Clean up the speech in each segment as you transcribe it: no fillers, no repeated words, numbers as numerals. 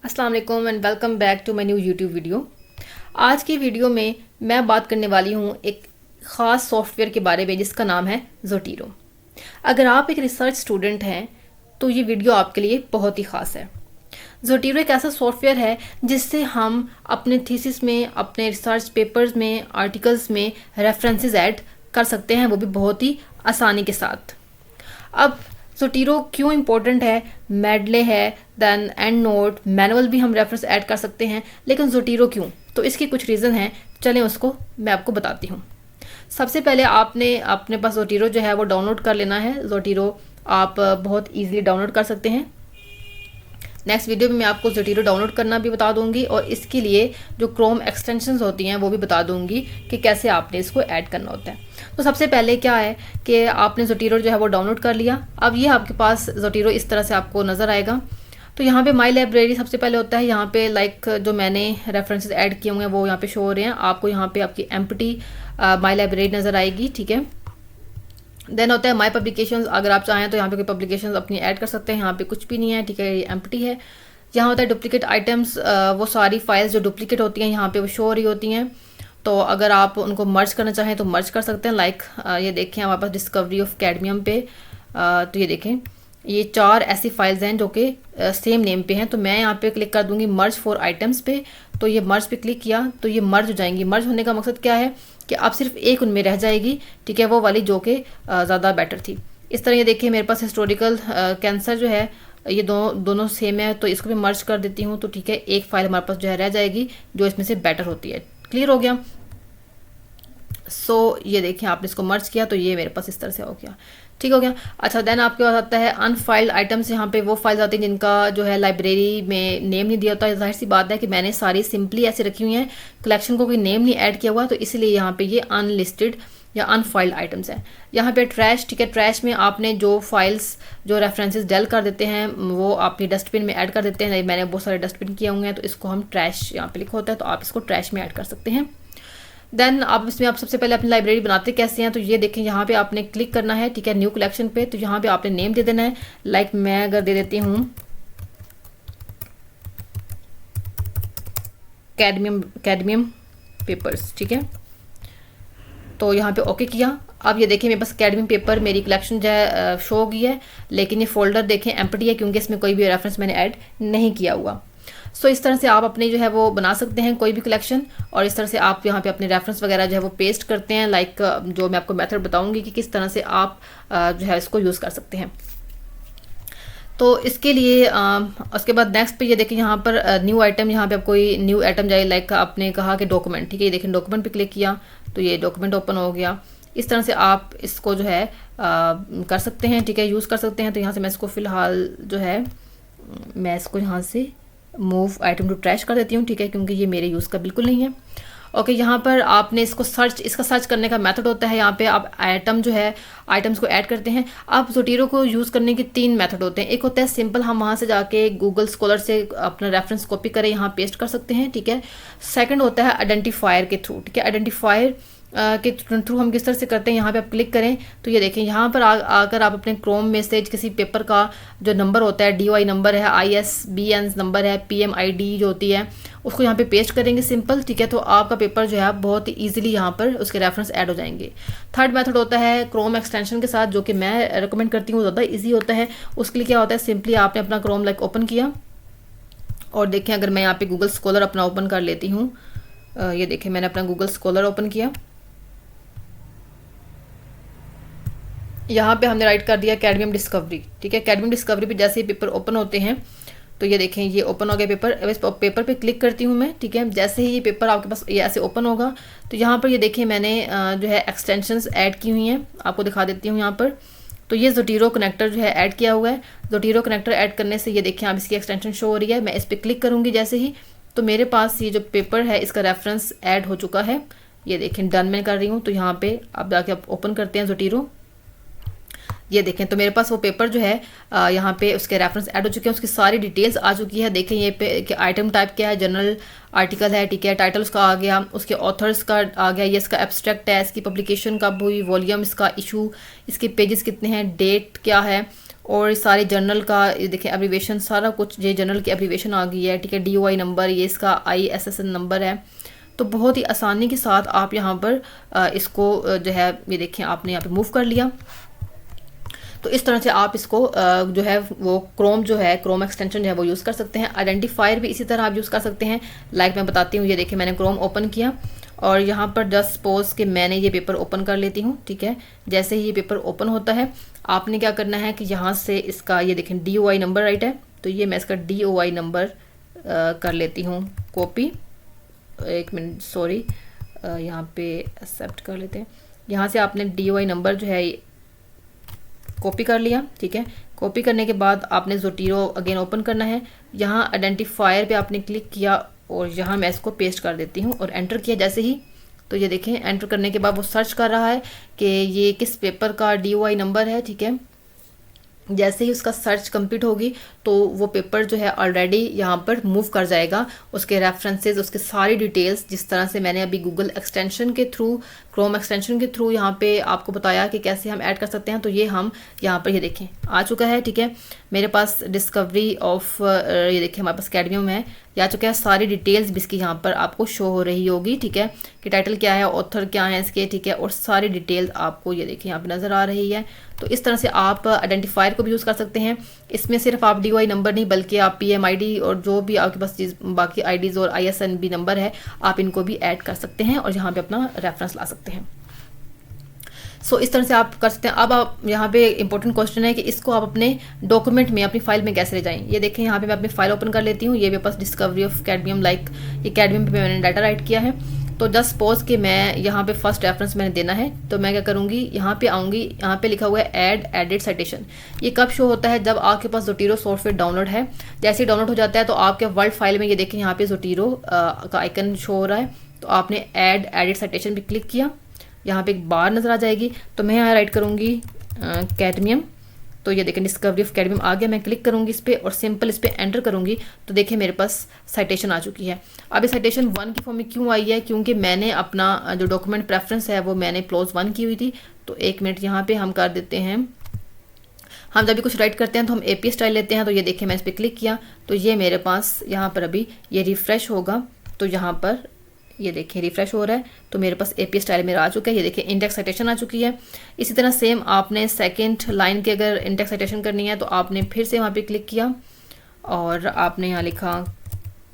अस्सलाम वालेकुम and welcome back to my new YouTube video. आज की वीडियो में मैं बात करने वाली हूँ एक ख़ास सॉफ्टवेयर के बारे में जिसका नाम है ज़ोटीरो। अगर आप एक रिसर्च स्टूडेंट हैं तो ये वीडियो आपके लिए बहुत ही ख़ास है। ज़ोटीरो एक ऐसा सॉफ्टवेयर है जिससे हम अपने थीसिस में, अपने रिसर्च पेपर्स में, आर्टिकल्स में रेफरेंसेस ऐड कर सकते हैं, वो भी बहुत ही आसानी के साथ। अब ज़ोटीरो क्यों इम्पोर्टेंट है? मेडले है, दैन एंड नोट, मैनुअल भी हम रेफरेंस ऐड कर सकते हैं, लेकिन ज़ोटीरो क्यों? तो इसके कुछ रीज़न हैं, चलें उसको मैं आपको बताती हूँ। सबसे पहले आपने अपने पास ज़ोटीरो जो है वो डाउनलोड कर लेना है। ज़ोटीरो आप बहुत ईजिली डाउनलोड कर सकते हैं। नेक्स्ट वीडियो में मैं आपको ज़ोटीरो डाउनलोड करना भी बता दूंगी और इसके लिए जो क्रोम एक्सटेंशंस होती हैं वो भी बता दूंगी कि कैसे आपने इसको ऐड करना होता है। तो सबसे पहले क्या है कि आपने ज़ोटीरो जो है वो डाउनलोड कर लिया। अब ये आपके पास ज़ोटीरो इस तरह से आपको नज़र आएगा। तो यहाँ पे माई लाइब्रेरी सबसे पहले होता है। यहाँ पे लाइक जो मैंने रेफरेंसेस ऐड किए हुए हैं वो यहाँ पे शो हो रहे हैं। आपको यहाँ पे आपकी एम्प्टी माई लाइब्रेरी नज़र आएगी, ठीक है। देन होता है माई पब्लिकेशंस। अगर आप चाहें तो यहाँ पे कोई पब्लिकेशंस अपनी ऐड कर सकते हैं। यहाँ पे कुछ भी नहीं है, ठीक है, ये एम्प्टी है। यहाँ होता है डुप्लीकेट आइटम्स, वो सारी फाइल्स जो डुप्लीकेट होती हैं यहाँ पे वो शो हो रही होती हैं। तो अगर आप उनको मर्ज करना चाहें तो मर्ज कर सकते हैं। लाइक ये देखें हमारे पास डिस्कवरी ऑफ कैडमियम पे, तो ये देखें ये 4 ऐसी फाइल्स हैं जो कि सेम नेम पे हैं। तो मैं यहाँ पे क्लिक कर दूंगी मर्ज फॉर आइटम्स पे। तो ये मर्ज पे क्लिक किया तो ये मर्ज हो जाएंगी। मर्ज होने का मकसद क्या है कि अब सिर्फ एक उनमें रह जाएगी, ठीक है, वो वाली जो कि ज़्यादा बेटर थी। इस तरह ये देखिए मेरे पास हिस्टोरिकल कैंसर जो है ये दोनों सेम है, तो इसको भी मर्ज कर देती हूँ। तो ठीक है, एक फाइल हमारे पास जो है रह जाएगी जो इसमें से बेटर होती है। क्लियर हो गया? ये देखिए आपने इसको मर्ज किया तो ये मेरे पास इस तरह से हो गया, ठीक हो गया। अच्छा, देन आपके पास आता है अनफाइल्ड आइटम्स। यहाँ पे वो फाइल्स आती हैं जिनका जो है लाइब्रेरी में नेम नहीं दिया होता है। जाहिर सी बात है कि मैंने सारी सिंपली ऐसे रखी हुई हैं, कलेक्शन को कोई नेम नहीं ऐड किया हुआ, तो इसलिए यहाँ पे ये अनलिस्टेड या अनफाइल्ड आइटम्स हैं। यहाँ पे ट्रैश, ठीक है, ट्रैश में आपने जो फाइल्स जो रेफरेंसेस डेल कर देते हैं वो आपने डस्टबिन में ऐड कर देते हैं। मैंने बहुत सारे डस्टबिन किए होंगे हैं तो इसको हम ट्रैश, यहाँ पे लिखा होता है तो आप इसको ट्रैश में ऐड कर सकते हैं। देन आप इसमें आप सबसे पहले अपनी लाइब्रेरी बनाते कैसे हैं, तो ये देखें यहाँ पे आपने क्लिक करना है, ठीक है, न्यू कलेक्शन पे। तो यहाँ पे आपने नेम दे देना है। लाइक मैं अगर दे देती हूँ कैडमियम पेपर्स, ठीक है, तो यहाँ पे ओके किया। अब ये देखिए मेरे पास कैडमियम पेपर मेरी कलेक्शन जो है शो होगी है, लेकिन ये फोल्डर देखें एम्प्टी है क्योंकि इसमें कोई भी रेफरेंस मैंने ऐड नहीं किया हुआ। इस तरह से आप अपने जो है वो बना सकते हैं कोई भी कलेक्शन, और इस तरह से आप यहाँ पे अपने रेफरेंस वगैरह जो है वो पेस्ट करते हैं। लाइक जो मैं आपको मेथड बताऊंगी कि किस तरह से आप जो है इसको यूज़ कर सकते हैं। तो इसके लिए उसके बाद नेक्स्ट पे ये देखिए यहाँ पर न्यू आइटम, यहाँ पे आप कोई न्यू आइटम जाए। लाइक आपने कहा कि डॉक्यूमेंट, ठीक है, ये देखिए डॉक्यूमेंट पे क्लिक किया तो ये डॉक्यूमेंट ओपन हो गया। इस तरह से आप इसको जो है कर सकते हैं, ठीक है, यूज़ कर सकते हैं। तो यहाँ से मैं इसको फ़िलहाल जो है मैं इसको यहाँ से मूव आइटम टू ट्रैश कर देती हूँ, ठीक है, क्योंकि ये मेरे यूज़ का बिल्कुल नहीं है। ओके, यहाँ पर आपने इसको इसका सर्च करने का मेथड होता है। यहाँ पे आप आइटम जो है आइटम्स को ऐड करते हैं। अब ज़ोटीरो को यूज़ करने के 3 मेथड होते हैं। एक होता है सिंपल, हम वहाँ से जाके गूगल स्कॉलर से अपना रेफरेंस कॉपी करें, यहाँ पेस्ट कर सकते हैं, ठीक है। सेकंड होता है आइडेंटिफायर के थ्रू, ठीक है। आइडेंटिफायर के थ्रू हम किस तरह से करते हैं, यहाँ पे आप क्लिक करें तो ये देखें यहाँ पर आकर आप अपने क्रोम में से किसी पेपर का जो नंबर होता है, DOI नंबर है, ISBN नंबर है, PMID जो होती है, उसको यहाँ पे पेस्ट करेंगे सिंपल, ठीक है। तो आपका पेपर जो है बहुत ही ईजिली यहाँ पर उसके रेफरेंस ऐड हो जाएंगे। थर्ड मेथड होता है क्रोम एक्सटेंशन के साथ, जो कि मैं रिकमेंड करती हूँ, ज़्यादा ईजी होता है। उसके लिए क्या होता है, सिंपली आपने अपना क्रोम लाइक ओपन किया और देखें अगर मैं यहाँ पे गूगल स्कॉलर अपना ओपन कर लेती हूँ, ये देखें मैंने अपना गूगल स्कॉलर ओपन किया। यहाँ पे हमने राइट कर दिया कैडमियम डिस्कवरी, ठीक है। कैडमियम डिस्कवरी पे जैसे ही पेपर ओपन होते हैं तो ये देखें ये ओपन हो गया पेपर। अब इस पेपर पे क्लिक करती हूँ मैं, ठीक है। जैसे ही ये पेपर आपके पास ये ऐसे ओपन होगा तो यहाँ पर ये देखें मैंने जो है एक्सटेंशंस ऐड की हुई हैं, आपको दिखा देती हूँ यहाँ पर। तो ये ज़ोटीरो कनेक्टर जो है ऐड किया हुआ है। ज़ोटीरो कनेक्टर ऐड करने से ये देखें आप इसकी एक्सटेंशन शो हो रही है। मैं इस पर क्लिक करूँगी जैसे ही, तो मेरे पास ये जो पेपर है इसका रेफरेंस ऐड हो चुका है। ये देखें डन मैं कर रही हूँ। तो यहाँ पे आप जाके आप ओपन करते हैं ज़ोटीरो, ये देखें तो मेरे पास वो पेपर जो है यहाँ पे उसके रेफरेंस ऐड हो चुके हैं, उसकी सारी डिटेल्स आ चुकी है। देखें ये पे कि आइटम टाइप क्या है, जनरल आर्टिकल है, ठीक है, टाइटल उसका आ गया, उसके ऑथर्स का आ गया, ये इसका एब्स्ट्रैक्ट है, इसकी पब्लिकेशन कब हुई, वॉल्यूम इसका, इशू, इसके पेजेस कितने हैं, डेट क्या है, और सारे जर्नल का ये देखिए एब्रीवेशन, सारा कुछ ये जर्नल की एब्रीवेशन आ गई है, ठीक है। DOI नंबर, ये इसका ISSN नंबर है। तो बहुत ही आसानी के साथ आप यहाँ पर इसको जो है ये देखें आपने यहाँ पे मूव कर लिया। तो इस तरह से आप इसको जो है वो क्रोम जो है, क्रोम एक्सटेंशन जो है वो यूज़ कर सकते हैं। आइडेंटिफायर भी इसी तरह आप यूज़ कर सकते हैं। लाइक मैं बताती हूँ, ये देखिए मैंने क्रोम ओपन किया और यहाँ पर जस्ट सपोज कि मैंने ये पेपर ओपन कर लेती हूँ, ठीक है। जैसे ही ये पेपर ओपन होता है आपने क्या करना है कि यहाँ से इसका ये देखें DOI नंबर राइट है, तो ये मैं इसका DOI नंबर कर लेती हूँ कॉपी। एक मिनट सॉरी, यहाँ पे एक्सेप्ट कर लेते हैं। यहाँ से आपने DOI नंबर जो है कॉपी कर लिया, ठीक है। कॉपी करने के बाद आपने ज़ोटीरो अगेन ओपन करना है। यहाँ आइडेंटिफायर पे आपने क्लिक किया और यहाँ मैं इसको पेस्ट कर देती हूँ और एंटर किया जैसे ही, तो ये देखें एंटर करने के बाद वो सर्च कर रहा है कि ये किस पेपर का DOI नंबर है, ठीक है। जैसे ही उसका सर्च कंप्लीट होगी तो वो पेपर जो है ऑलरेडी यहाँ पर मूव कर जाएगा, उसके रेफरेंसेस, उसके सारी डिटेल्स, जिस तरह से मैंने अभी गूगल एक्सटेंशन के थ्रू, क्रोम एक्सटेंशन के थ्रू यहाँ पे आपको बताया कि कैसे हम ऐड कर सकते हैं। तो ये हम यहाँ पर ये देखें आ चुका है, ठीक है। मेरे पास डिस्कवरी ऑफ ये देखें हमारे पास कैडमियम है, ये आ चुका है। सारी डिटेल्स भी इसकी यहाँ पर आपको शो हो रही होगी, ठीक है, कि टाइटल क्या है, ऑथर क्या है इसके, ठीक है। और सारी डिटेल्स आपको ये देखिए यहाँ पे नज़र आ रही है। तो इस तरह से आप आइडेंटिफायर को भी यूज़ कर सकते हैं। इसमें सिर्फ आप DOI नंबर नहीं बल्कि आप PMID और जो भी आपके पास चीज़ बाकी IDs और ISN भी नंबर है आप इनको भी ऐड कर सकते हैं और यहाँ पे अपना रेफरेंस ला सकते हैं। सो इस तरह से आप कर सकते हैं। अब आप यहाँ पे इंपॉर्टेंट क्वेश्चन है कि इसको आप अपने डॉक्यूमेंट में, अपनी फाइल में कैसे ले जाएं। ये देखें यहाँ पे मैं अपनी फाइल ओपन कर लेती हूँ। ये मेरे पास डिस्कवरी ऑफ कैडमियम, लाइक ये कैडमियम पे मैंने डाटा राइट किया है। तो जस्ट सपोज कि मैं यहाँ पे फर्स्ट रेफरेंस मैंने देना है, तो मैं क्या करूँगी, यहाँ पे आऊँगी, यहाँ पे लिखा हुआ है ऐड एडिट साइटेशन। ये कब शो होता है, जब आपके पास ज़ोटीरो सॉफ्टवेयर डाउनलोड है। जैसे ही डाउनलोड हो जाता है तो आपके वर्ल्ड फाइल में ये देखें यहाँ पे ज़ोटीरो का आइकन शो हो रहा है। तो आपने ऐड एडिट साइटेशन पे क्लिक किया, यहाँ पे एक बार नज़र आ जाएगी। तो मैं यहाँ राइट करूँगी कैडमियम, तो ये देखें डिस्कवरी ऑफ कैडमियम आ गया। मैं क्लिक करूँगी इस पर और सिंपल इस पर एंटर करूँगी, तो देखिए मेरे पास साइटेशन आ चुकी है। अब ये साइटेशन 1 की फॉर्म में क्यों आई है, क्योंकि मैंने अपना जो डॉक्यूमेंट प्रेफरेंस है वो मैंने क्लोज 1 की हुई थी। तो एक मिनट यहाँ पे हम कर देते हैं, हम जब भी कुछ राइट करते हैं तो हम APA स्टाइल लेते हैं। तो ये देखिए मैं इस पर क्लिक किया तो ये मेरे पास यहाँ पर अभी ये रिफ़्रेश होगा, तो यहाँ पर ये देखिए रिफ्रेश हो रहा है, तो मेरे पास APA स्टाइल मेरा आ चुका है। ये देखिए इंडेक्स साइटेशन आ चुकी है। इसी तरह सेम आपने सेकंड लाइन के अगर इंडेक्स साइटेशन करनी है तो आपने फिर से वहाँ पे क्लिक किया और आपने यहाँ लिखा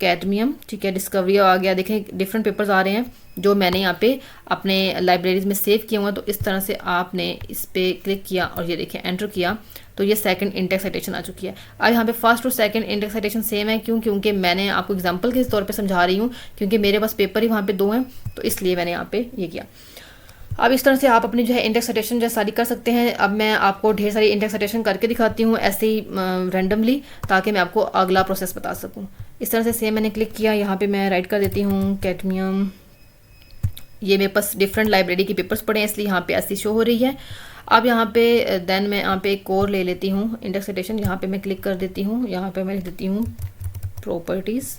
कैडमियम, ठीक है। डिस्कवरी आ गया, देखें डिफरेंट पेपर्स आ रहे हैं जो मैंने यहाँ पे अपने लाइब्रेरीज में सेव किए हुए हैं। तो इस तरह से आपने इस पर क्लिक किया और ये देखिए एंटर किया, तो ये सेकंड इंडेक्स साइटेशन आ चुकी है। अब यहाँ पे फर्स्ट और सेकंड इंडेक्स साइटेशन सेम है, क्यों, क्योंकि मैंने आपको एग्जांपल के तौर पे समझा रही हूँ, क्योंकि मेरे पास पेपर ही वहाँ पे 2 हैं, तो इसलिए मैंने यहाँ पे ये किया। अब इस तरह से आप अपनी जो है इंडेक्स साइटेशन जो सारी कर सकते हैं। अब मैं आपको ढेर सारी इंडेक्स साइटेशन करके दिखाती हूँ ऐसे ही रैंडमली, ताकि मैं आपको अगला प्रोसेस बता सकूँ। इस तरह से सेम मैंने क्लिक किया, यहाँ पे मैं राइट कर देती हूँ कैडमियम। ये मेरे पास डिफरेंट लाइब्रेरी के पेपर्स पड़े हैं इसलिए यहाँ पे ऐसी शो हो रही है। अब यहाँ पे देन मैं यहाँ पे एक और ले लेती हूँ इंडेक्स साइटेशन, यहाँ पे मैं क्लिक कर देती हूँ, यहाँ पे मैं लिख देती हूँ प्रॉपर्टीज़।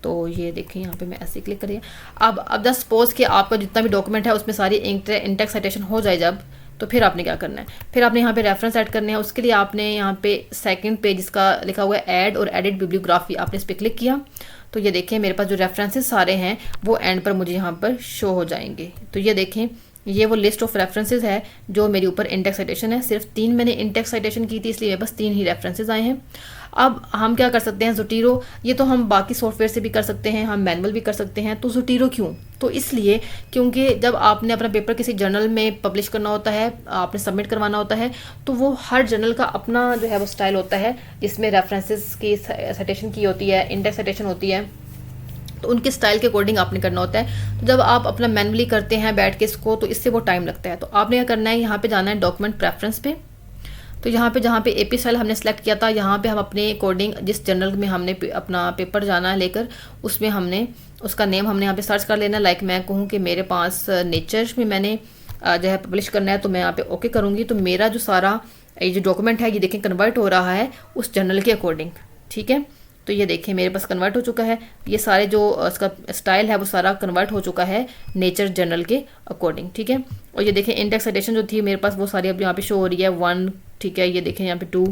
तो ये देखें यहाँ पे मैं ऐसे क्लिक करिए। अब जस्ट सपोज कि आपका जितना भी डॉक्यूमेंट है उसमें सारी इंडेक्स साइटेशन हो जाए जब, तो फिर आपने क्या करना है, फिर आपने यहाँ पे रेफरेंस ऐड करने हैं। उसके लिए आपने यहाँ पे सेकंड पेज इसका लिखा हुआ है ऐड और एडिट बिब्लियोग्राफी, आपने इस पर क्लिक किया तो ये देखें मेरे पास जो रेफरेंसेस सारे हैं वो एंड पर मुझे यहाँ पर शो हो जाएंगे। तो ये देखें ये वो लिस्ट ऑफ रेफरेंसेस है जो मेरे ऊपर इंडेक्स साइटेशन है। सिर्फ 3 मैंने इंडेक्स साइटेशन की थी इसलिए मेरे पास 3 ही रेफरेंसेस आए हैं। अब हम क्या कर सकते हैं, ज़ोटीरो, ये तो हम बाकी सॉफ्टवेयर से भी कर सकते हैं, हम मैनुअल भी कर सकते हैं। तो ज़ोटीरो क्यों, तो इसलिए क्योंकि जब आपने अपना पेपर किसी जर्नल में पब्लिश करना होता है, आपने सबमिट करवाना होता है, तो वो हर जर्नल का अपना जो है वो स्टाइल होता है जिसमें रेफरेंसेस की साइटेशन की होती है, इंडेक्स साइटेशन होती है, तो उनके स्टाइल के अकॉर्डिंग आपने करना होता है। तो जब आप अपना मैनुअली करते हैं बैठ के इसको, तो इससे वो टाइम लगता है। तो आपने क्या करना है, यहाँ पे जाना है डॉक्यूमेंट प्रेफरेंस पे। तो यहाँ पे जहाँ पे APA स्टाइल हमने सेलेक्ट किया था, यहाँ पे हम अपने अकॉर्डिंग जिस जर्नल में हमने अपना पेपर जाना है लेकर, उसमें हमने उसका नेम हमने यहाँ पे सर्च कर लेना। लाइक मैं कहूँ कि मेरे पास नेचर में मैंने जो है पब्लिश करना है, तो मैं यहाँ पे ओके करूँगी। तो मेरा जो सारा ये जो डॉक्यूमेंट है ये देखें कन्वर्ट हो रहा है उस जर्नल के अकॉर्डिंग, ठीक है। तो ये देखें मेरे पास कन्वर्ट हो चुका है, ये सारे जो इसका स्टाइल है वो सारा कन्वर्ट हो चुका है नेचर जर्नल के अकॉर्डिंग, ठीक है। और ये देखें इंडेक्स साइटेशन जो थी मेरे पास वो सारी अब यहाँ पे शो हो रही है 1, ठीक है। ये देखें यहाँ पे 2,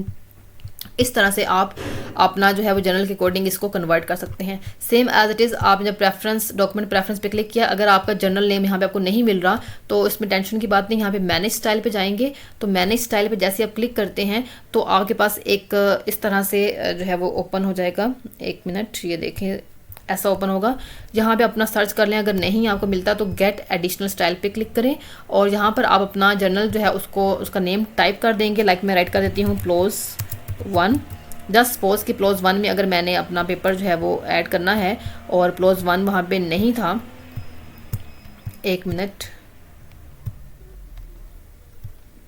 इस तरह से आप अपना जो है वो जर्नल के अकॉर्डिंग इसको कन्वर्ट कर सकते हैं। सेम एज इट इज़ आप जब प्रेफरेंस डॉक्यूमेंट प्रेफरेंस पे क्लिक किया, अगर आपका जर्नल नेम यहाँ पे आपको नहीं मिल रहा तो इसमें टेंशन की बात नहीं, यहाँ पे मैनेज स्टाइल पे जाएंगे। तो मैनेज स्टाइल पे जैसे आप क्लिक करते हैं तो आपके पास एक इस तरह से जो है वो ओपन हो जाएगा। एक मिनट, ये देखें ऐसा ओपन होगा। यहाँ पे अपना सर्च कर लें, अगर नहीं आपको मिलता तो गेट एडिशनल स्टाइल पे क्लिक करें और यहाँ पर आप अपना जर्नल जो है उसको उसका नेम टाइप कर देंगे। लाइक मैं राइट कर देती हूँ प्लोज 1। जस्ट सपोज कि प्लोज 1 में अगर मैंने अपना पेपर जो है वो ऐड करना है और प्लोज 1 वहाँ पे नहीं था, एक मिनट,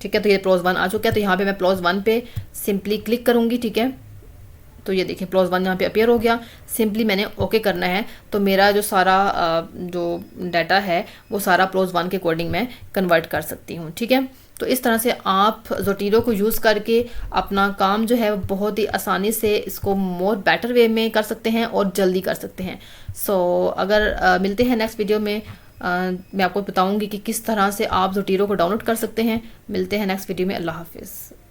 ठीक है, तो ये प्लोज 1 आ चुका है। तो यहाँ पे मैं प्लोज 1 पे सिंपली क्लिक करूँगी, ठीक है। तो ये देखिए प्लोज 1 यहाँ पे अपीयर हो गया। सिंपली मैंने ओके करना है तो मेरा जो सारा जो डाटा है वो सारा प्लोज 1 के अकॉर्डिंग मैं कन्वर्ट कर सकती हूँ, ठीक है। तो इस तरह से आप ज़ोटीरो को यूज़ करके अपना काम जो है बहुत ही आसानी से इसको मोर बेटर वे में कर सकते हैं और जल्दी कर सकते हैं। अगर मिलते हैं नेक्स्ट वीडियो में, मैं आपको बताऊंगी कि किस तरह से आप ज़ोटीरो को डाउनलोड कर सकते हैं। मिलते हैं नेक्स्ट वीडियो में। अल्लाह हाफिज़।